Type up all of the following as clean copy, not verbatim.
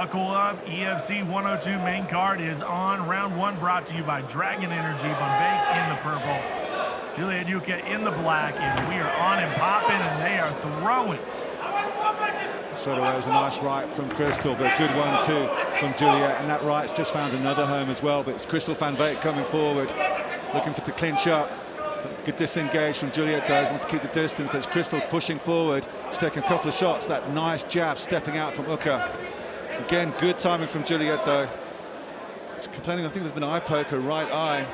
Buckle up, EFC 102 main card is on. Round one brought to you by Dragon Energy. Van Wyk in the purple, Juliet Ukah in the black, and we are on and popping, and they are throwing. Straight away, it was a nice right from Crystal, but a good one too from Juliet, and that right's just found another home as well. But it's Crystal Van Wyk coming forward, looking for the clinch up. Good disengage from Juliet though, wants to keep the distance, but it's Crystal pushing forward. She's taking a couple of shots, that nice jab stepping out from Ukah. Again, good timing from Juliet though. She's complaining, I think there's been an eye poke, right eye.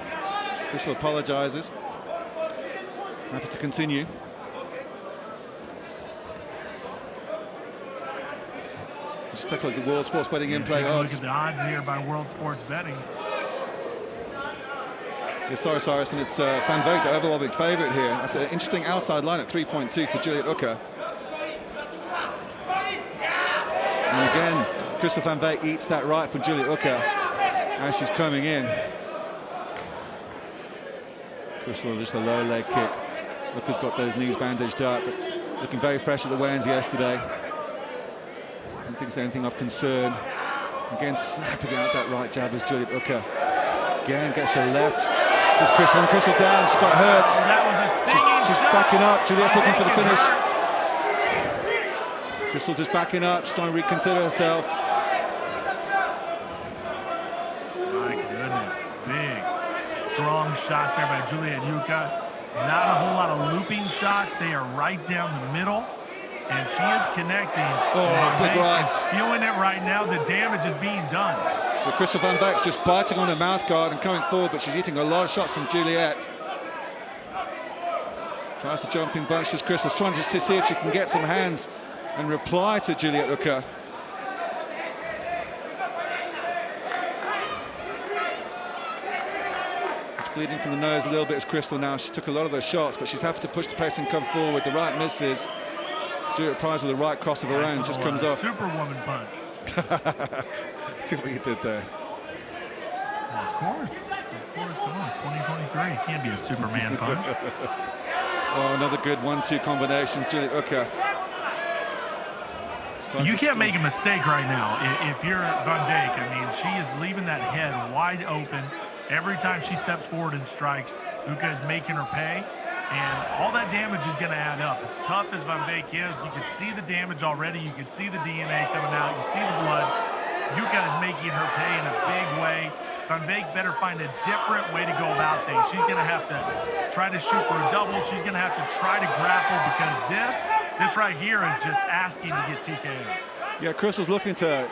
Crystal apologises. Happy to continue. Just take a look at the World Sports Betting in-play odds. Look at the odds here by World Sports Betting. Yeah, sorry, Cyrus, and it's Van Wyk, the overwhelming favourite here. That's an interesting outside line at 3.2 for Juliet Ukah. And again, Crystal Van Wyk eats that right from Juliet Ukah as she's coming in. Crystal just a low leg kick. Ukah's got those knees bandaged up, but looking very fresh at the weigh-ins yesterday. I don't think there's anything of concern. Again, snapping out that right jab as Juliet Ukah. Again, gets the left. There's Crystal, and Crystal down, she got hurt. Oh, that was a stinging she's shot. Backing up, Juliet's looking for the finish. Hurt. Crystal's just backing up, she's trying to reconsider herself. My goodness, big, strong shots there by Juliet Ukah. Not a whole lot of looping shots, they are right down the middle. And she is connecting. Oh, big right. Is feeling it right now, the damage is being done. But Crystal Van Wyk's just biting on her mouth guard and coming forward, but she's eating a lot of shots from Juliet. Tries the jumping bunch as Crystal's trying to see if she can get some hands and reply to Juliet Ukah. She's bleeding from the nose a little bit as Crystal now. She took a lot of those shots, but she's happy to push the pace and come forward. The right misses. Juliet Price with a right cross of her own, just comes off. Superwoman punch. See what you did there. Well, of course, come on, 2023, it can't be a Superman punch. Oh, another good 1-2 combination, Juliet Ukah. You can't make a mistake right now. If you're Van Wyk, I mean, she is leaving that head wide open. Every time she steps forward and strikes, Ukah is making her pay. And all that damage is going to add up. As tough as Van Wyk is, you can see the damage already. You can see the DNA coming out. You see the blood. Ukah is making her pay in a big way. Van Wyk better find a different way to go about things. She's going to have to try to shoot for a double. She's going to have to try to grapple, because this right here is just asking to get TKO. Yeah, Crystal's looking to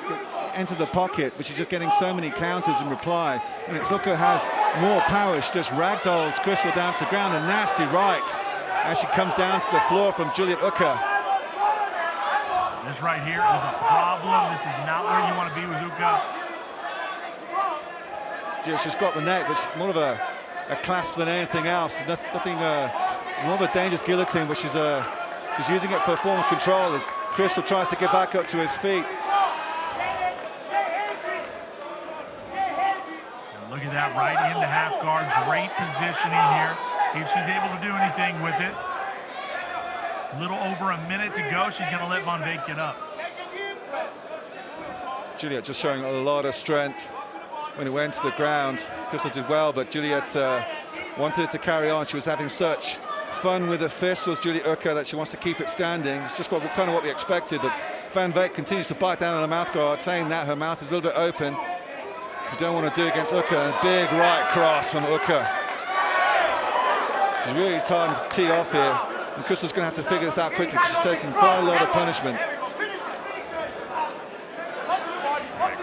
enter the pocket, but she's just getting so many counters in reply. And Ukah has more power. She just ragdolls Crystal down to the ground. A nasty right as she comes down to the floor from Juliet Ukah. This right here is a problem. This is not where you want to be with Ukah. Yeah, she's got the neck, but she's more of a clasp than anything else. There's nothing more of a dangerous guillotine, but she's using it for form of control as Crystal tries to get back up to his feet. Look at that, right into half guard. Great positioning here. See if she's able to do anything with it. A little over a minute to go. She's going to let Van Wyk get up. Juliet just showing a lot of strength when it went to the ground. Crystal did well, but Juliet wanted it to carry on. She was having such fun with the fists, was Juliet Ukah, that she wants to keep it standing. It's just kind of what we expected, but Van Wyk continues to bite down on her mouth guard, saying that her mouth is a little bit open. You don't want to do against Ukah. A big right cross from Ukah. She's really time to tee off here, and Crystal's going to have to figure this out quickly because she's taking quite a lot of punishment.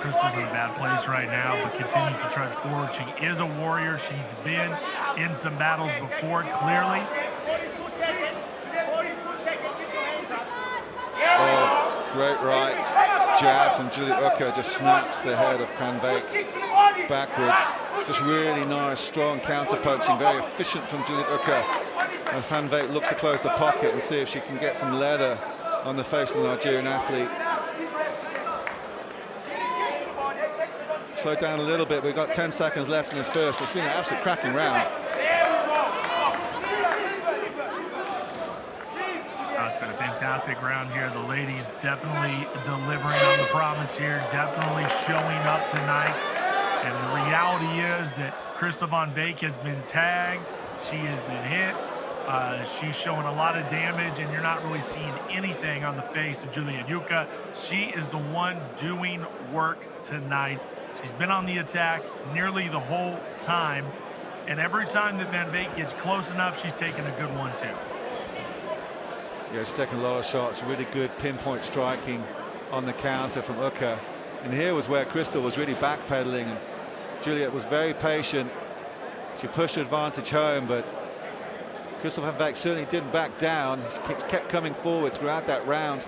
Crystal's in a bad place right now, but continues to trudge forward. She is a warrior. She's been in some battles before, clearly. Oh, great right jab from Juliet Ukah, just snaps the head of Van Wyk backwards. Just really nice, strong counter punching, very efficient from Juliet Ukah. And Van Wyk looks to close the pocket and see if she can get some leather on the face of the Nigerian athlete. Slow down a little bit. We've got 10 seconds left in this first. It's been an absolute cracking round. fantastic round here. The ladies definitely delivering on the promise here, definitely showing up tonight. And the reality is that Crystal Van Wyk has been tagged. She has been hit. She's showing a lot of damage, and you're not really seeing anything on the face of Juliet Ukah. She is the one doing work tonight. She's been on the attack nearly the whole time. And every time that Van Wyk gets close enough, she's taking a good one, too. Yeah, she's taking a lot of shots. Really good pinpoint striking on the counter from Ukah. And here was where Crystal was really backpedaling. And Juliet was very patient. She pushed her advantage home, but Crystal Van Wyk certainly didn't back down. She kept coming forward throughout that round.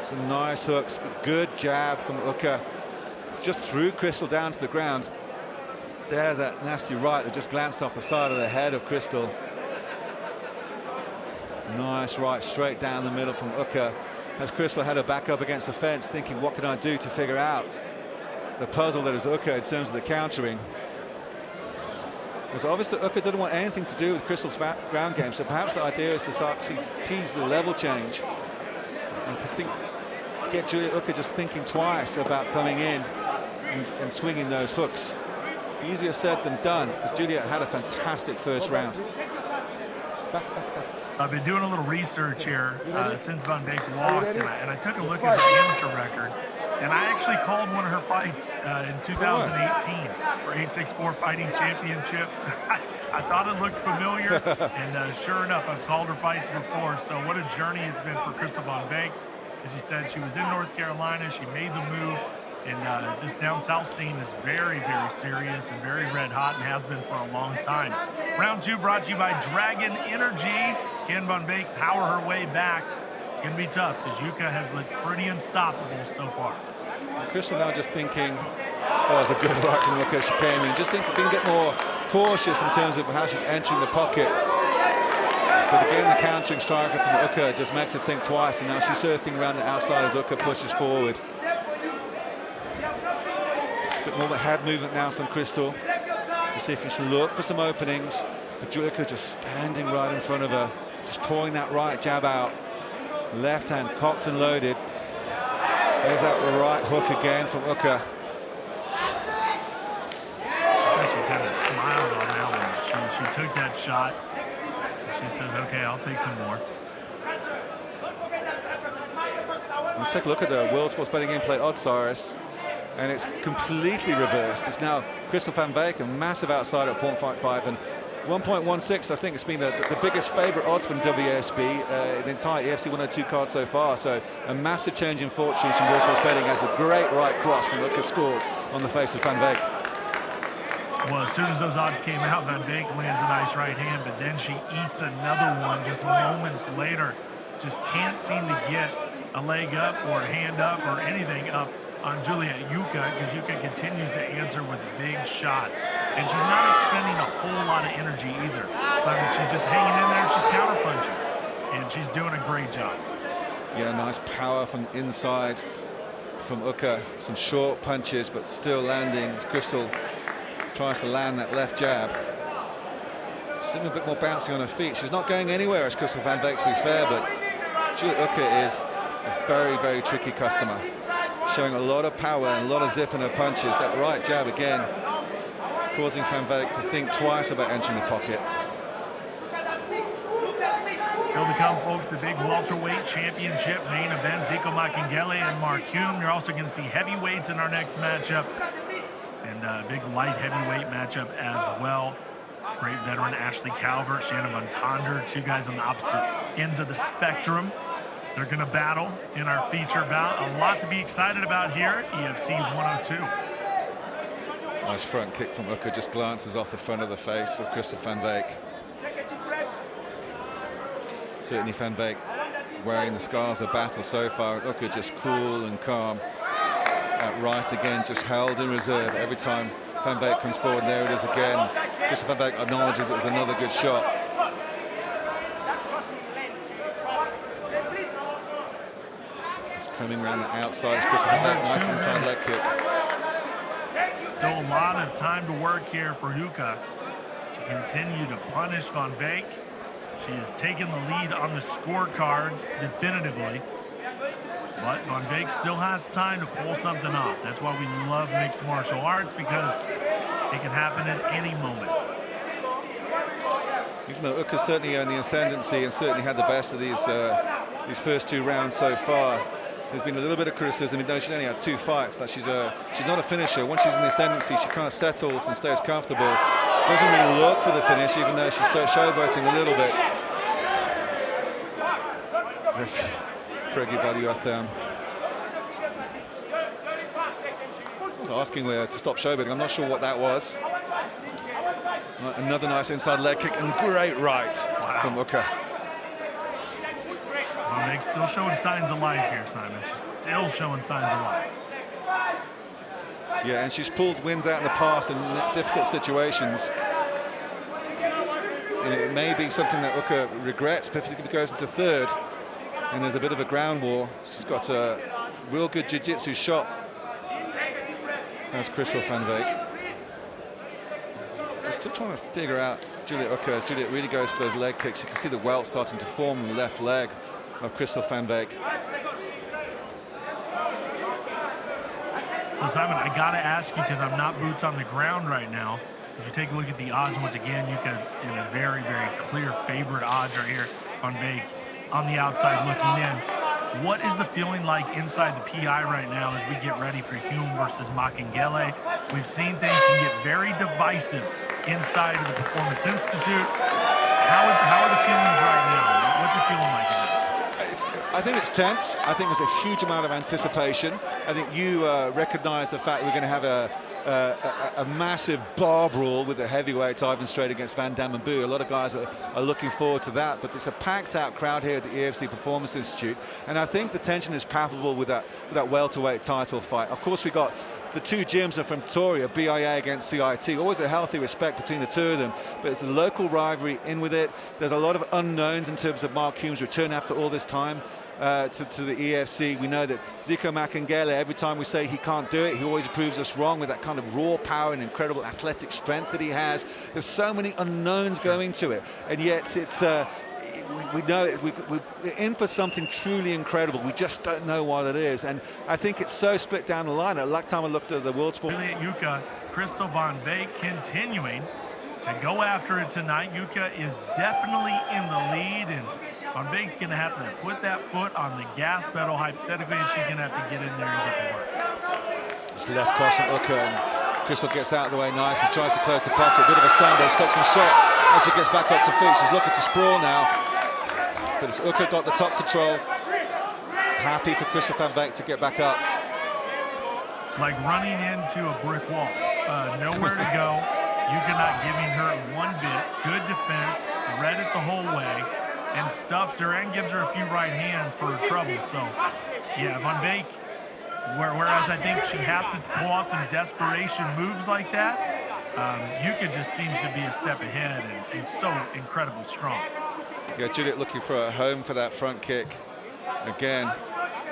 Some nice hooks, but good jab from Ukah. Just threw Crystal down to the ground. There's that nasty right that just glanced off the side of the head of Crystal. Nice right straight down the middle from Ukah, as Crystal had her back up against the fence, thinking, what can I do to figure out the puzzle that is Ukah in terms of the countering. It was obvious that Ukah didn't want anything to do with Crystal's ground game, so perhaps the idea is to start to tease the level change and get Juliet Ukah just thinking twice about coming in and swinging those hooks. Easier said than done, because Juliet had a fantastic first round. I've been doing a little research here since Van Wyk walked, and I took a look at her amateur record, and I actually called one of her fights in 2018 for 864 Fighting Championship. I thought it looked familiar, and sure enough, I've called her fights before. So what a journey it's been for Crystal Van Wyk. As you said, she was in North Carolina, she made the move, and this down south scene is very, very serious and very red hot, and has been for a long time. Round two brought to you by Dragon Energy. Can Van Wyk power her way back? It's going to be tough, because Ukah has looked pretty unstoppable so far. Crystal now just thinking, oh, it's a good right from Ukah. She came in, just thinking, being a bit more cautious in terms of how she's entering the pocket. But again, the countering striker from Ukah just makes her think twice, and now she's surfing around the outside as Ukah pushes forward. It's a bit more of a head movement now from Crystal, to see if she can look for some openings. But Juliet Ukah just standing right in front of her, just pouring that right jab out. Left hand cocked and loaded. There's that right hook again from Ukah. She kind of smiled on that one. She took that shot. She says, okay, I'll take some more. Let's take a look at the World Sports Betting Gameplay odds, Cyrus, and it's completely reversed. It's now Crystal Van Wyk, a massive outside at 0.55, and 1.16. I think it's been the biggest favourite odds from WSB, the entire EFC 102 card so far. So a massive change in fortunes from World Sports Betting, as a great right cross from Ukah scores on the face of Van Wyk. Well, as soon as those odds came out, Van Wyk lands a nice right hand, but then she eats another one just moments later. Just can't seem to get a leg up or a hand up or anything up on Juliet Ukah, because Ukah continues to answer with big shots. And she's not expending a whole lot of energy either. So I mean, she's just hanging in there, she's counterpunching, and she's doing a great job. Yeah, nice power from inside from Ukah. Some short punches, but still landing. Crystal tries to land that left jab. She's a bit more bouncy on her feet. She's not going anywhere as Crystal Van Wyk, to be fair, but Juliet Ukah is a very, very tricky customer, showing a lot of power and a lot of zip in her punches. That right jab again, causing Van Wyk to think twice about entering the pocket. Still to come, folks, the big welterweight championship main event, Zico Makengele and Mark Hume. You're also going to see heavyweights in our next matchup, and a big light heavyweight matchup as well. Great veteran Ashley Calvert, Shannon Von Tonder, two guys on the opposite ends of the spectrum. They're going to battle in our feature bout. A lot to be excited about here at EFC 102. Nice front kick from Ukah, just glances off the front of the face of Crystal Van Wyk. Certainly Van Wyk wearing the scars of battle so far. Ukah just cool and calm. That right again, just held in reserve every time Van Wyk comes forward. There it is again. Crystal Van Wyk acknowledges it was another good shot. Coming around the outside, Crystal Van Wyk, nice inside leg kick. Still a lot of time to work here for Ukah to continue to punish Van Wyk. She has taken the lead on the scorecards definitively. But Van Wyk still has time to pull something off. That's why we love mixed martial arts, because it can happen at any moment. Even though Ukah's certainly on the ascendancy and certainly had the best of these first 2 rounds so far, there's been a little bit of criticism, even though she's only had 2 fights, that she's not a finisher. Once she's in the ascendancy, she kind of settles and stays comfortable. Doesn't really look for the finish, even though she's showboating a little bit. I was asking her to stop showboating. I'm not sure what that was. Another nice inside leg kick and great right from Ukah. Van Wyk still showing signs of life here, Simon. She's still showing signs of life. Yeah, and she's pulled wins out in the past in difficult situations. And it may be something that Ukah regrets, particularly if it goes into 3rd. And there's a bit of a ground war. She's got a real good jiu-jitsu shot. That's Crystal Van Wyk. I'm still trying to figure out Juliet Ukah. As Juliet really goes for those leg kicks. You can see the welt starting to form on the left leg of Crystal Van Wyk. So Simon, I gotta ask you, because I'm not boots on the ground right now. If you take a look at the odds once again, you can, in a very, very clear favorite odds right here, Van Wyk on the outside looking in. What is the feeling like inside the PI right now as we get ready for Hume versus Makengele? We've seen things can get very divisive inside of the Performance Institute. How are the feelings right now? What's it feeling like? I think it's tense. I think there's a huge amount of anticipation. I think you recognize the fact we're going to have a massive bar brawl with the heavyweights, Ivan Straight against Van Damme and Boo. A lot of guys are looking forward to that, but it's a packed out crowd here at the EFC Performance Institute, and I think the tension is palpable with that welterweight title fight. Of course, we got the 2 gyms are from Pretoria, BIA against CIT. Always a healthy respect between the 2 of them, but it's a local rivalry in with it. There's a lot of unknowns in terms of Mark Hume's return after all this time to the EFC. We know that Zico Makengele, every time we say he can't do it, he always proves us wrong with that kind of raw power and incredible athletic strength that he has. There's so many unknowns going to it, and yet it's we know it, we're in for something truly incredible. We just don't know what it is, and I think it's so split down the line. At last time I looked at the World Sport. Juliet Ukah, Crystal Van Wyk continuing to go after it tonight. Ukah is definitely in the lead, and Van Wyk's going to have to put that foot on the gas pedal hypothetically, and she's going to have to get in there and get to work. Just left cross from Ukah, and Crystal gets out of the way nice. She tries to close the pocket. Bit of a standoff, she takes some shots as she gets back up to feet. She's looking to sprawl now, but it's Ukah got the top control. Happy for Crystal Van Wyk to get back up. Like running into a brick wall. Nowhere to go. Ukah not giving her one bit. Good defense. Read it the whole way. And stuffs her and gives her a few right hands for her trouble. So, yeah, Van Wyk, whereas I think she has to pull off some desperation moves like that, Ukah just seems to be a step ahead and so incredibly strong. Yeah, Juliet looking for a home for that front kick. Again,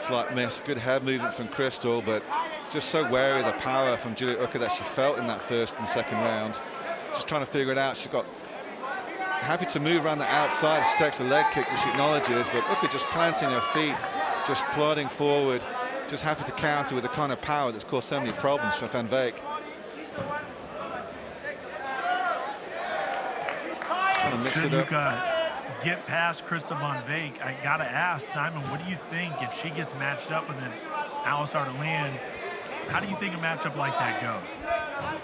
slight miss. Good head movement from Crystal, but just so wary of the power from Juliet Ukah that she felt in that first and second round. Just trying to figure it out. She's got happy to move around the outside. She takes a leg kick, which she acknowledges, but Ukah just planting her feet, just plodding forward, just happy to counter with the kind of power that's caused so many problems for Van Wyk. Trying to mix it up. Get past Crystal Van Wyk, I gotta ask Simon, what do you think if she gets matched up with an Alice Ardelin? How do you think a matchup like that goes?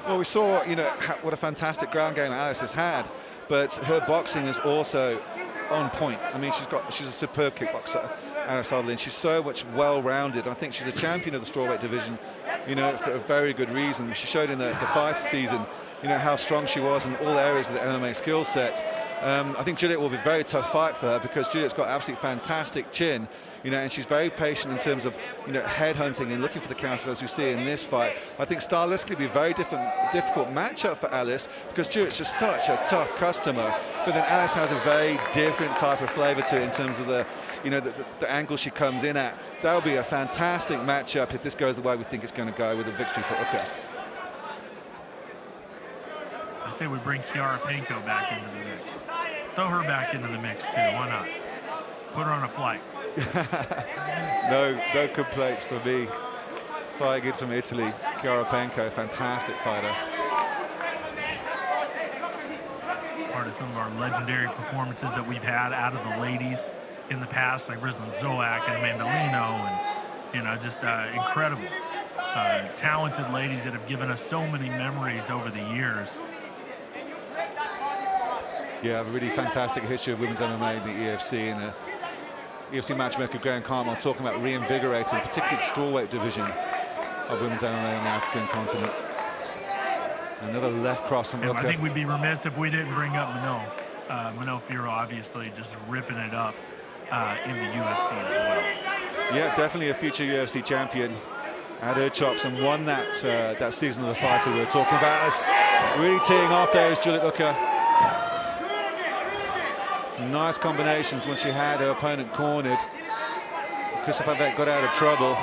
Well, we saw, you know, what a fantastic ground game Alice has had, but her boxing is also on point. I mean, she's a superb kickboxer, Alice Ardelin. She's so much well-rounded. I think she's a champion of the strawweight division, you know, for a very good reason. She showed in the fighter season, you know, how strong she was in all areas of the MMA skill set. I think Juliet will be a very tough fight for her because Juliet's got absolutely fantastic chin, you know, and she's very patient in terms of, you know, head hunting and looking for the counters as we see in this fight. I think stylistically it'll be a very difficult matchup for Alice because Juliet's just such a tough customer, but then Alice has a very different type of flavour to it in terms of the, you know, the angle she comes in at. That'll be a fantastic matchup if this goes the way we think it's going to go, with a victory for Ukah. I say we bring Kiara Penko back into the mix. throw her back into the mix too. Why not? Put her on a flight. No complaints for me. Fighting in from Italy, Chiara Penko, fantastic fighter. Part of some of our legendary performances that we've had out of the ladies in the past, like Rizlan Zoak and Mandolino, and just incredible, talented ladies that have given us so many memories over the years. Yeah, a really fantastic history of women's MMA in the EFC, and UFC matchmaker Graham Cartmel talking about reinvigorating, particularly the strawweight division of women's MMA on the African continent. Another left cross from Ukah. I think we'd be remiss if we didn't bring up Mano Firo, obviously just ripping it up in the UFC as well. Yeah, definitely a future UFC champion. Had her chops and won that season of the fighter we were talking about. As really teeing off there is Juliet Ukah. Some nice combinations when she had her opponent cornered. Crystal Van Wyk got out of trouble.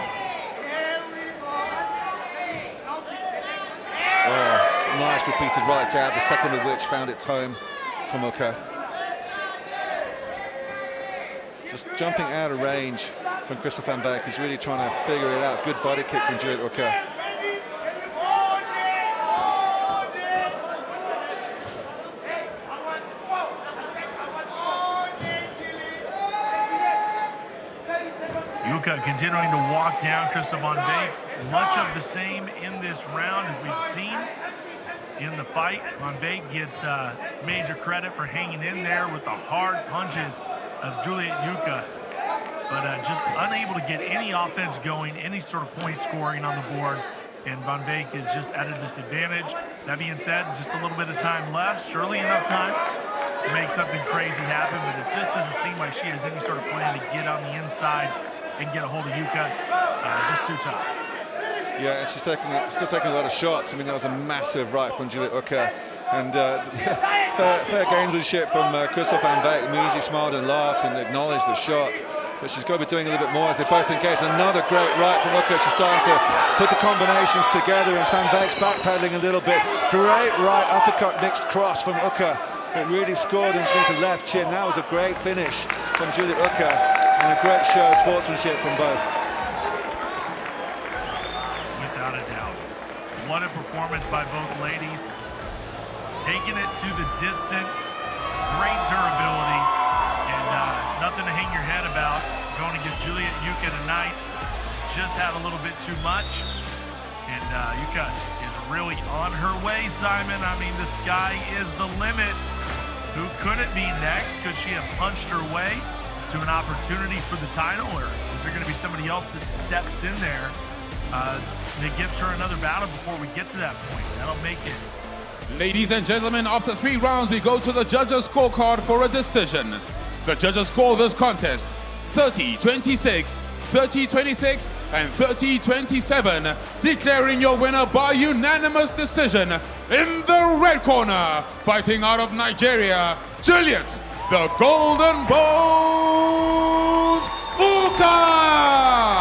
Oh, nice repeated right jab, the second of which found its home from Ukah. Just jumping out of range from Crystal Van Wyk. He's really trying to figure it out. Good body kick from Juliet Ukah. Ukah continuing to walk down Crystal Van Wyk. Much of the same in this round as we've seen in the fight. Van Wyk gets major credit for hanging in there with the hard punches of Juliet Ukah, but just unable to get any offense going, any sort of point scoring on the board, and Van Wyk is just at a disadvantage. That being said, just a little bit of time left, surely enough time to make something crazy happen, but it just doesn't seem like she has any sort of plan to get on the inside and get a hold of Ukah. Just too tough. Yeah, and she's still taking a lot of shots. I mean, that was a massive right from Juliet Ukah. And fair gamesmanship from Crystal Van Wyk. She smiled and laughed and acknowledged the shot. But she's got to be doing a little bit more as they both engage. Another great right from Ukah. She's starting to put the combinations together, and Van Wyk's backpedaling a little bit. Great right uppercut mixed cross from Ukah. It really scored into the left chin. That was a great finish from Juliet Ukah, and a great show of sportsmanship from both. Without a doubt. What a performance by both ladies. Taking it to the distance, great durability, and nothing to hang your head about. Going against Juliet Ukah tonight, just had a little bit too much, and Ukah is really on her way, Simon. I mean, the sky is the limit. Who could it be next? Could she have punched her way to an opportunity for the title, or is there going to be somebody else that steps in there that gives her another battle before we get to that point? That'll make it. Ladies and gentlemen, after 3 rounds, we go to the judges' scorecard for a decision. The judges score this contest 30-26, 30-26, and 30-27, declaring your winner by unanimous decision in the red corner, fighting out of Nigeria, Juliet, the Golden Balls Ukah!